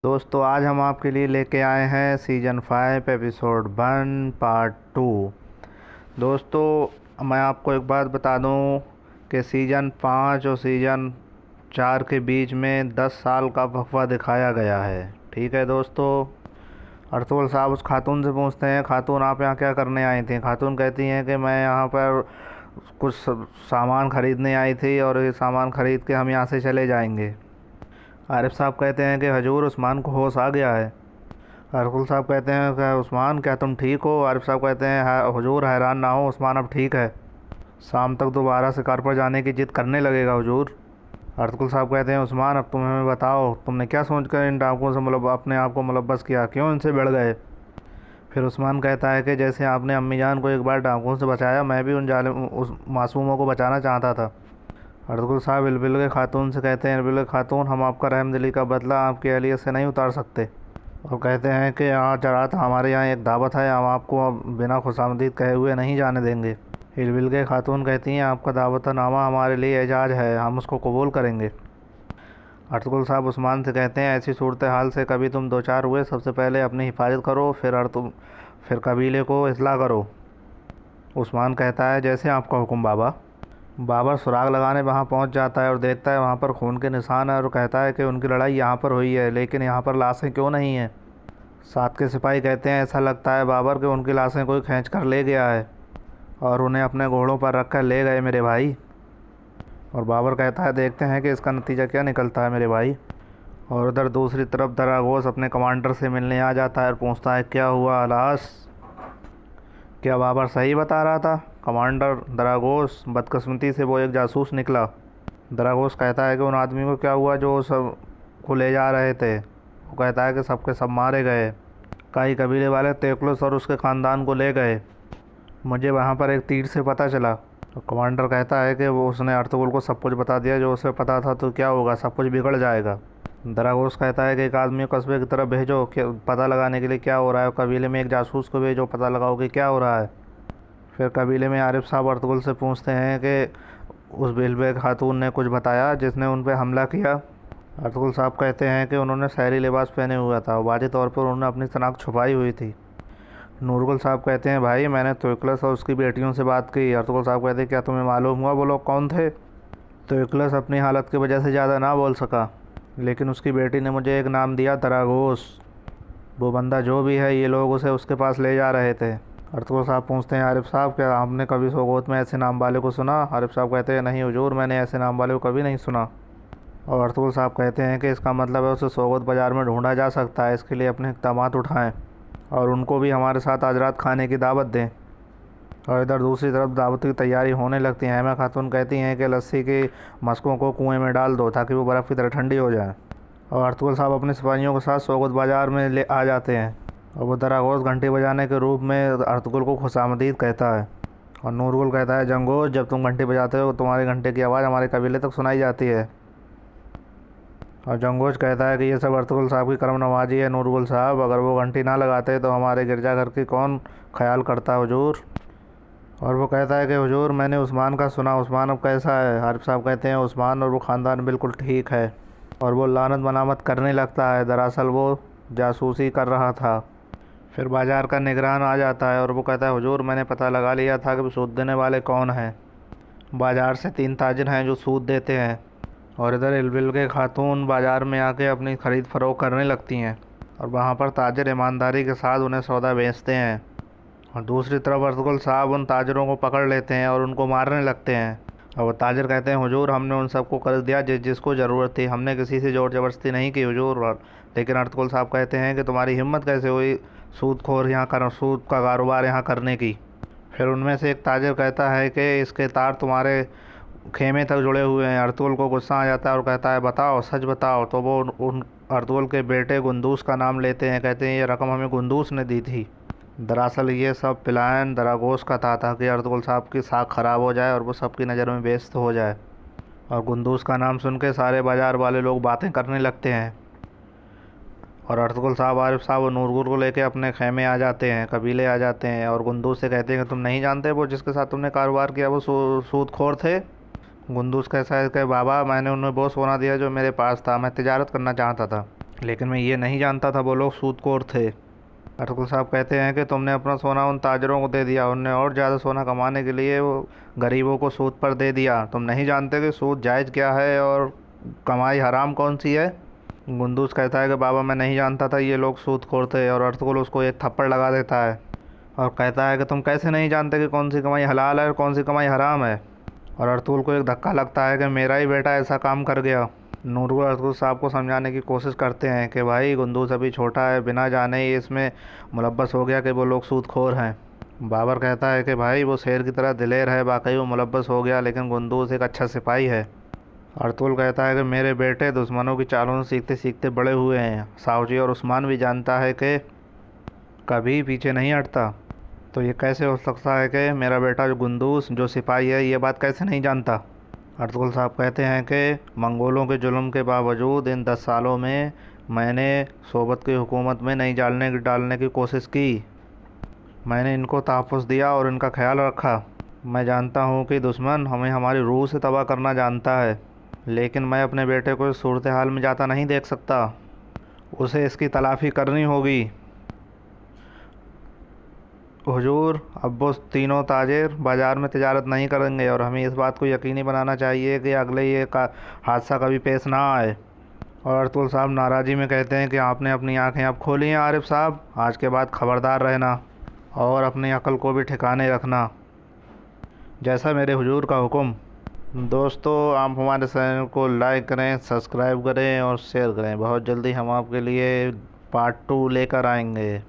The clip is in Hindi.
दोस्तों आज हम आपके लिए लेके आए हैं सीज़न 5 एपिसोड 1 पार्ट 2। दोस्तों मैं आपको एक बात बता दूं कि सीज़न 5 और सीज़न 4 के बीच में 10 साल का वक्फा दिखाया गया है। ठीक है दोस्तों। अर्तुगरुल साहब उस खातून से पूछते हैं, खातून आप यहाँ क्या करने आई थी? खातून कहती हैं कि मैं यहाँ पर कुछ सामान ख़रीदने आई थी और ये सामान ख़रीद के हम यहाँ से चले जाएंगे। आरिफ साहब कहते हैं कि हजूर उस्मान को होश आ गया है। अर्तुगरुल साहब कहते हैं कि उस्मान क्या तुम ठीक हो? आरिफ साहब कहते हैं हुजूर हैरान ना हो, उस्मान अब ठीक है, शाम तक दोबारा शिकार पर जाने की जिद करने लगेगा हुजूर। अर्तुगरुल साहब कहते हैं उस्मान अब तुम हमें बताओ, तुमने क्या सोचकर इन डाकुओं से अपने आप को मुलव्वस किया, क्यों इनसे भिड़ गए? फिर उस्मान कहता है कि जैसे आपने अम्मी जान को एक बार डाकुओं से बचाया, मैं भी उस मासूमों को बचाना चाहता था। अर्तुगरुल साहब इलबिल के खातून से कहते हैं, इलबिल के खातून हम आपका रहमदिली का बदला आपकी अहलियत से नहीं उतार सकते, और कहते हैं कि आज रात हमारे यहाँ एक दावत है, हम आपको बिना खुशामदीद कहे हुए नहीं जाने देंगे। इलबिल के खातून कहती हैं आपका दावतनामा हमारे लिए एजाज़ है, हम उसको कबूल करेंगे। अर्तुगरुल साहब उस्मान से कहते हैं ऐसी सूरत हाल से कभी तुम दो चार हुए, सबसे पहले अपनी हिफाजत करो, फिर कबीले को इत्तला करो। उस्मान कहता है जैसे आपका हुक्म बाबा। बाबर सुराग लगाने वहाँ पहुँच जाता है और देखता है वहाँ पर खून के निशान है और कहता है कि उनकी लड़ाई यहाँ पर हुई है, लेकिन यहाँ पर लाशें क्यों नहीं हैं? साथ के सिपाही कहते हैं ऐसा लगता है बाबर कि उनकी लाशें कोई खींच कर ले गया है और उन्हें अपने घोड़ों पर रख कर ले गए मेरे भाई। और बाबर कहता है देखते हैं कि इसका नतीजा क्या निकलता है मेरे भाई। और उधर दूसरी तरफ दरागोस अपने कमांडर से मिलने आ जाता है और पूछता है क्या हुआ अलास, क्या बाबर सही बता रहा था? कमांडर दरागोस बदकिस्मती से वो एक जासूस निकला। दरागोस कहता है कि उन आदमी को क्या हुआ जो सब को ले जा रहे थे? वो कहता है कि सबके सब मारे गए, कई कबीले वाले तेकुलस और उसके ख़ानदान को ले गए, मुझे वहाँ पर एक तीर से पता चला। तो कमांडर कहता है कि वो उसने अर्तुगरुल को सब कुछ बता दिया जो उसे पता था, तो क्या होगा, सब कुछ बिगड़ जाएगा। दरागोस कहता है कि एक आदमी को कस्बे की तरफ भेजो पता लगाने के लिए क्या हो रहा है, कबीले में एक जासूस को भेजो पता लगाओ कि क्या हो रहा है। फिर कबीले में आरिफ साहब अर्तुगरुल से पूछते हैं कि उस बिलबे खातून ने कुछ बताया जिसने उन पर हमला किया? अर्तुगरुल साहब कहते हैं कि उन्होंने शहरी लिबास पहने हुआ था, वाज़ेह तौर पर उन्होंने अपनी शनाख्त छुपाई हुई थी। नूरगुल साहब कहते हैं भाई मैंने तुगलस और उसकी बेटियों से बात की। अर्तुगरुल साहब कहते हैं क्या तुम्हें मालूम हुआ वो लोग कौन थे? तुगलस अपनी हालत की वजह से ज़्यादा ना बोल सका, लेकिन उसकी बेटी ने मुझे एक नाम दिया, दरागोस। वो बंदा जो भी है ये लोग उसे उसके पास ले जा रहे थे। अर्तुगरुल साहब पूछते हैं आरिफ साहब क्या आपने कभी सोगोत में ऐसे नाम वाले को सुना? आरिफ साहब कहते हैं नहीं हुजूर, मैंने ऐसे नाम वाले को कभी नहीं सुना। और अर्तुगरुल साहब कहते हैं कि इसका मतलब है उसे सोगोत बाज़ार में ढूंढा जा सकता है, इसके लिए अपने इक़दामात उठाएँ और उनको भी हमारे साथ आज रात खाने की दावत दें। और इधर दूसरी तरफ दावत की तैयारी होने लगती है। हेमा खातून कहती हैं कि लस्सी की मस्कों को कुएं में डाल दो ताकि वो बर्फ़ की तरह ठंडी हो जाए। और अर्तुगरुल साहब अपने सिपाहियों के साथ सोगोत बाज़ार में ले आ जाते हैं और वो दरागोस घंटी बजाने के रूप में अर्तुगरुल को खुशामदीद कहता है। और नूरगुल कहता है जंगोस जब तुम घंटी बजाते हो तुम्हारे घंटे की आवाज़ हमारे कबीले तक सुनाई जाती है। और जंगोज कहता है कि ये सब अर्तुगरुल साहब की करम नवाजी है नूरगुल साहब, अगर वो घंटी ना लगाते तो हमारे गिरजाघर की कौन ख्याल करता हुजूर। और वो कहता है कि हुजूर मैंने उस्मान का सुना, उस्मान अब कैसा है? आरिफ साहब कहते हैं उस्मान और वो ख़ानदान बिल्कुल ठीक है, और वो लानत मलामत करने लगता है, दरअसल वो जासूसी कर रहा था। फिर बाज़ार का निगरान आ जाता है और वो कहता है हुजूर मैंने पता लगा लिया था कि सूद देने वाले कौन हैं, बाज़ार से 3 ताजिर हैं जो सूद देते हैं। और इधर इलबिल के खातून बाज़ार में आके अपनी ख़रीद फ़रोख्त करने लगती हैं और वहाँ पर ताजिर ईमानदारी के साथ उन्हें सौदा बेचते हैं। और दूसरी तरफ अर्तुगरुल साहब उन ताजिरों को पकड़ लेते हैं और उनको मारने लगते हैं। और वो ताजिर कहते हैं हुजूर हमने उन सबको कर्ज दिया जिसको ज़रूरत थी, हमने किसी से ज़ोर ज़बरदस्ती नहीं की हुजूर। लेकिन अर्तुगरुल साहब कहते हैं कि तुम्हारी हिम्मत कैसे हुई सूद का कारोबार यहाँ करने की? फिर उनमें से एक ताजिर कहता है कि इसके तार तुम्हारे खेमे तक जुड़े हुए हैं। अर्तुगरुल को गुस्सा आ जाता है और कहता है बताओ, सच बताओ। तो वो उन अर्तुगरुल के बेटे गुंदूस का नाम लेते हैं, कहते हैं ये रकम हमें गुंदूस ने दी थी। दरअसल ये सब प्लान दरागोस का था ताकि अर्तुगरुल साहब की साख ख़राब हो जाए और वो सबकी नज़र में बेइज्जत हो जाए। और गुंदूस का नाम सुन के सारे बाज़ार वाले लोग बातें करने लगते हैं। और अर्तुगरुल साहब आरिफ साहब और नूरगुल को लेके अपने खेमे आ जाते हैं, कबीले आ जाते हैं और गुंदूस से कहते हैं कि तुम नहीं जानते वो जिसके साथ तुमने कारोबार किया वो सूदखोर थे। गुंदूस कैसा है कि बाबा मैंने उन्हें वो सोना दिया जो मेरे पास था, मैं तिजारत करना चाहता था। लेकिन मैं ये नहीं जानता था वो लोग सूदखोर थे। अर्तुगरुल साहब कहते हैं कि तुमने अपना सोना उन ताजरों को दे दिया, उनने और ज़्यादा सोना कमाने के लिए वो गरीबों को सूद पर दे दिया। तुम नहीं जानते कि सूद जायज़ क्या है और कमाई हराम कौन सी है। गुंदूस कहता है कि बाबा मैं नहीं जानता था ये लोग सूदखोर थे, और अर्तुगरुल उसको एक थप्पड़ लगा देता है और कहता है कि तुम कैसे नहीं जानते कि कौन सी कमाई हलाल है और कौन सी कमाई हराम है। और अर्तुगरुल को एक धक्का लगता है कि मेरा ही बेटा ऐसा काम कर गया। नूरगुल अर्तुगरुल साहब को समझाने की कोशिश करते हैं कि भाई गुंदूस अभी छोटा है, बिना जाने ही इसमें मुलव्वस हो गया कि वो लोग सूदखोर हैं। बाबर कहता है कि भाई वो शेर की तरह दिलेर है, वाकई वो मुलव्वस हो गया, लेकिन गुंदूस एक अच्छा सिपाही है। अर्तुगरुल कहता है कि मेरे बेटे दुश्मनों की चालों से सीखते सीखते बड़े हुए हैं। सावजी और उस्मान भी जानता है कि कभी पीछे नहीं हटता। तो ये कैसे हो सकता है कि मेरा बेटा जो गुंदूस जो सिपाही है ये बात कैसे नहीं जानता। अर्तुगरुल साहब कहते हैं कि मंगोलों के जुल्म के बावजूद इन 10 सालों में मैंने सोबत की हुकूमत में नहीं डालने की कोशिश की। मैंने इनको तहफ़्फ़ुज़ दिया और इनका ख्याल रखा। मैं जानता हूँ कि दुश्मन हमें हमारी रूह से तबाह करना जानता है, लेकिन मैं अपने बेटे को इस सूरत हाल में जाता नहीं देख सकता। उसे इसकी तलाफ़ी करनी होगी। हुजूर, अब वो तीनों ताजिर बाज़ार में तिजारत नहीं करेंगे और हमें इस बात को यकीनी बनाना चाहिए कि अगले ये हादसा कभी पेश ना आए। और अर्तुगरुल साहब नाराज़ी में कहते हैं कि आपने अपनी आंखें अब खोली हैं आरिफ साहब, आज के बाद ख़बरदार रहना और अपनी अकल को भी ठिकाने रखना, जैसा मेरे हुजूर का हुक्म। दोस्तों, आप हमारे चैनल को लाइक करें, सब्सक्राइब करें और शेयर करें। बहुत जल्दी हम आपके लिए पार्ट 2 लेकर आएंगे।